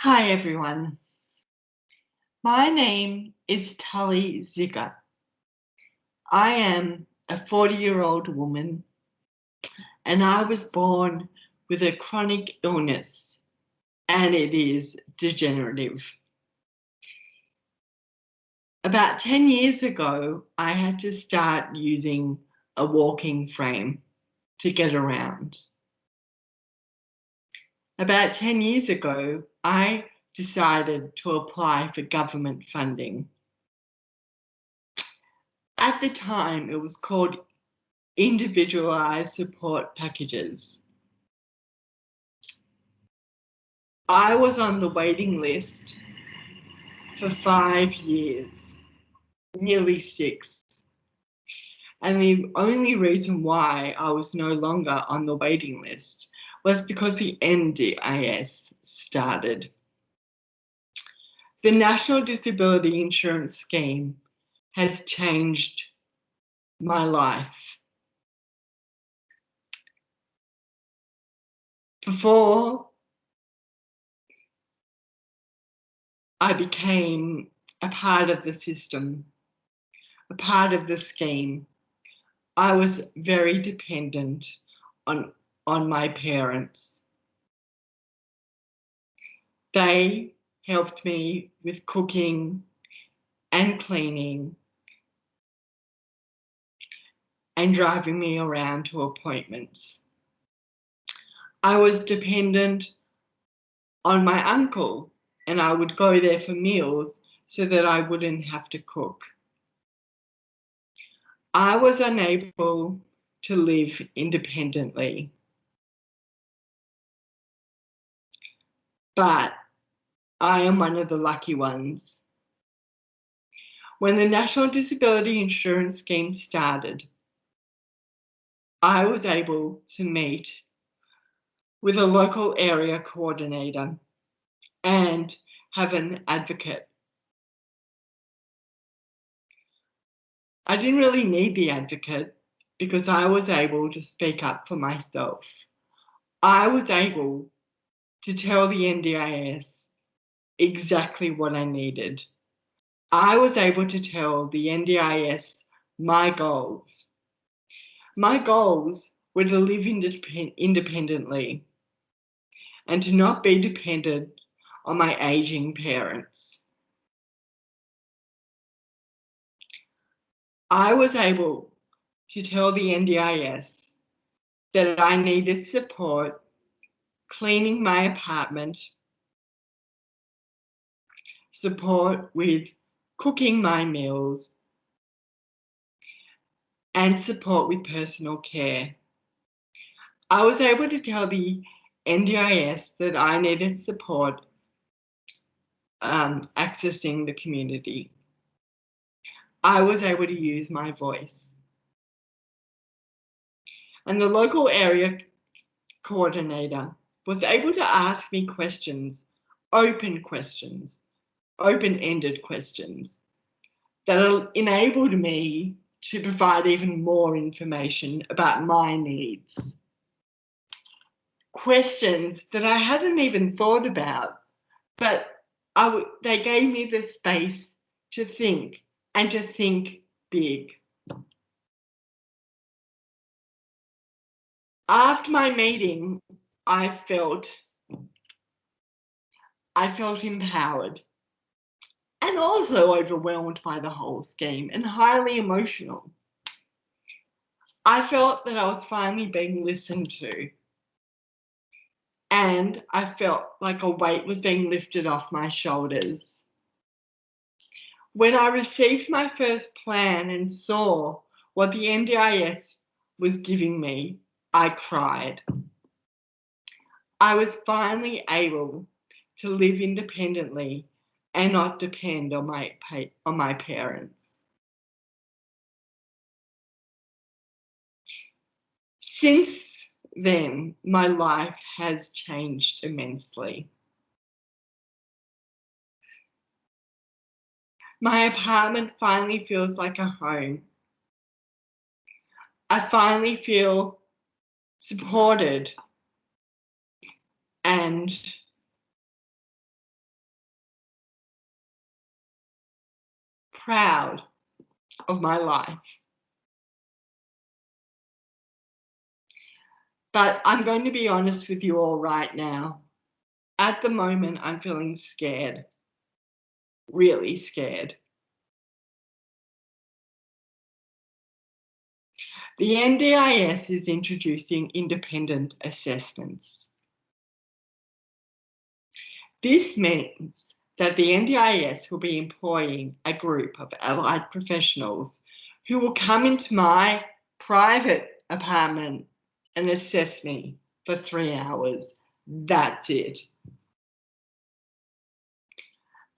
Hi everyone. My name is Tully Zicker. I am a 40-year-old woman and I was born with a chronic illness and it is degenerative. About 10 years ago, I had to start using a walking frame to get around. About 10 years ago, I decided to apply for government funding. At the time, it was called individualized support packages. I was on the waiting list for 5 years, nearly 6. And the only reason why I was no longer on the waiting list was because the NDIS started. The National Disability Insurance Scheme has changed my life. Before I became a part of the system, a part of the scheme, I was very dependent on my parents. They helped me with cooking and cleaning and driving me around to appointments. I was dependent on my uncle and I would go there for meals so that I wouldn't have to cook. I was unable to live independently, but I am one of the lucky ones. When the National Disability Insurance Scheme started, I was able to meet with a local area coordinator and have an advocate. I didn't really need the advocate because I was able to speak up for myself. I was able to tell the NDIS exactly what I needed. I was able to tell the NDIS my goals. My goals were to live independently and to not be dependent on my aging parents. I was able to tell the NDIS that I needed support cleaning my apartment, support with cooking my meals, and support with personal care. I was able to tell the NDIS that I needed support accessing the community. I was able to use my voice. And the local area coordinator was able to ask me questions, open-ended questions that enabled me to provide even more information about my needs. Questions that I hadn't even thought about, but they gave me the space to think and to think big. After my meeting, I felt empowered and also overwhelmed by the whole scheme and highly emotional. I felt that I was finally being listened to, and I felt like a weight was being lifted off my shoulders. When I received my first plan and saw what the NDIS was giving me, I cried. I was finally able to live independently and not depend on my parents. Since then, my life has changed immensely. My apartment finally feels like a home. I finally feel supported and proud of my life. But I'm going to be honest with you all right now. At the moment, I'm feeling scared, really scared. The NDIS is introducing independent assessments. This means that the NDIS will be employing a group of allied professionals who will come into my private apartment and assess me for 3 hours. That's it.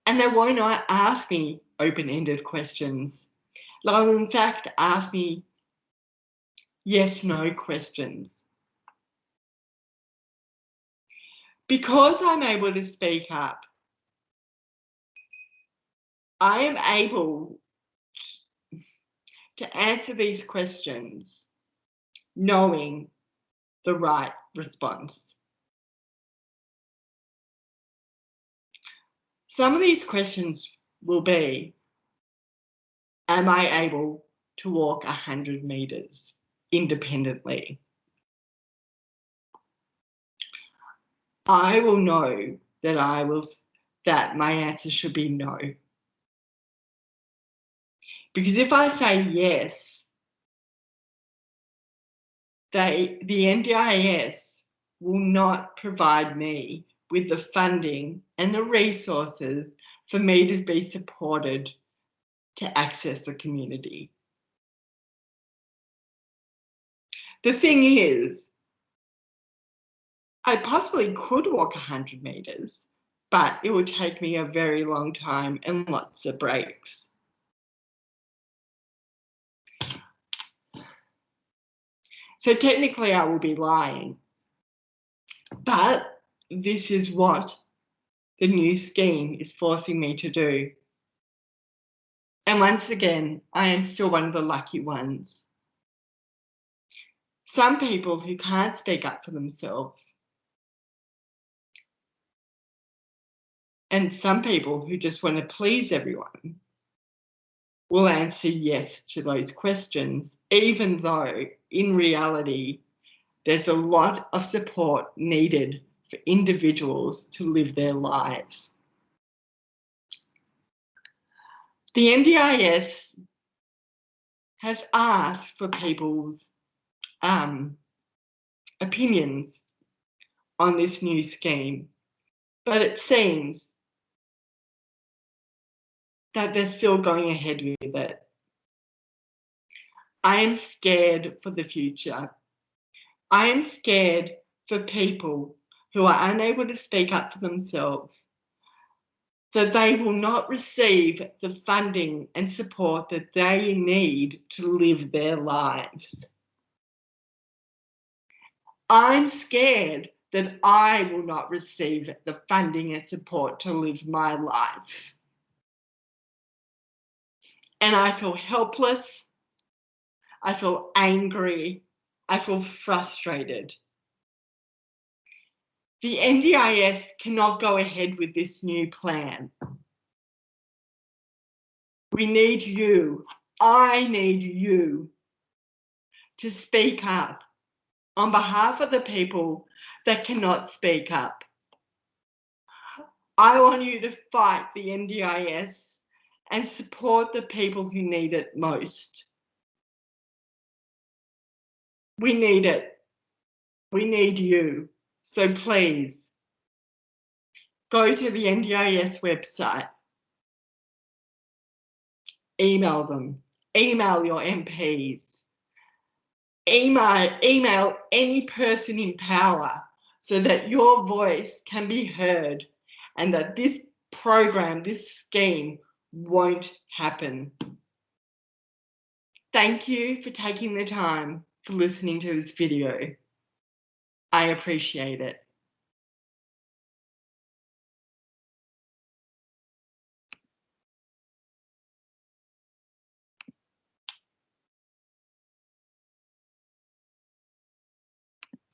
And they won't ask me open-ended questions. They'll in fact ask me yes/no questions. Because I'm able to speak up, I am able to answer these questions knowing the right response. Some of these questions will be, am I able to walk 100 meters independently? I will know that my answer should be no. Because if I say yes, the NDIS will not provide me with the funding and the resources for me to be supported to access the community. The thing is, I possibly could walk 100 meters, but it would take me a very long time and lots of breaks. So technically I will be lying, but this is what the new scheme is forcing me to do. And once again, I am still one of the lucky ones. Some people who can't speak up for themselves, and some people who just want to please everyone, will answer yes to those questions, even though in reality, there's a lot of support needed for individuals to live their lives. The NDIS has asked for people's opinions on this new scheme, but it seems that they're still going ahead with it. I am scared for the future. I am scared for people who are unable to speak up for themselves, that they will not receive the funding and support that they need to live their lives. I'm scared that I will not receive the funding and support to live my life. And I feel helpless, I feel angry, I feel frustrated. The NDIS cannot go ahead with this new plan. We need you, I need you to speak up on behalf of the people that cannot speak up. I want you to fight the NDIS and support the people who need it most. We need it. We need you. So please, go to the NDIS website. Email them. Email your MPs. Email any person in power so that your voice can be heard and that this program, this scheme won't happen. Thank you for taking the time for listening to this video. I appreciate it.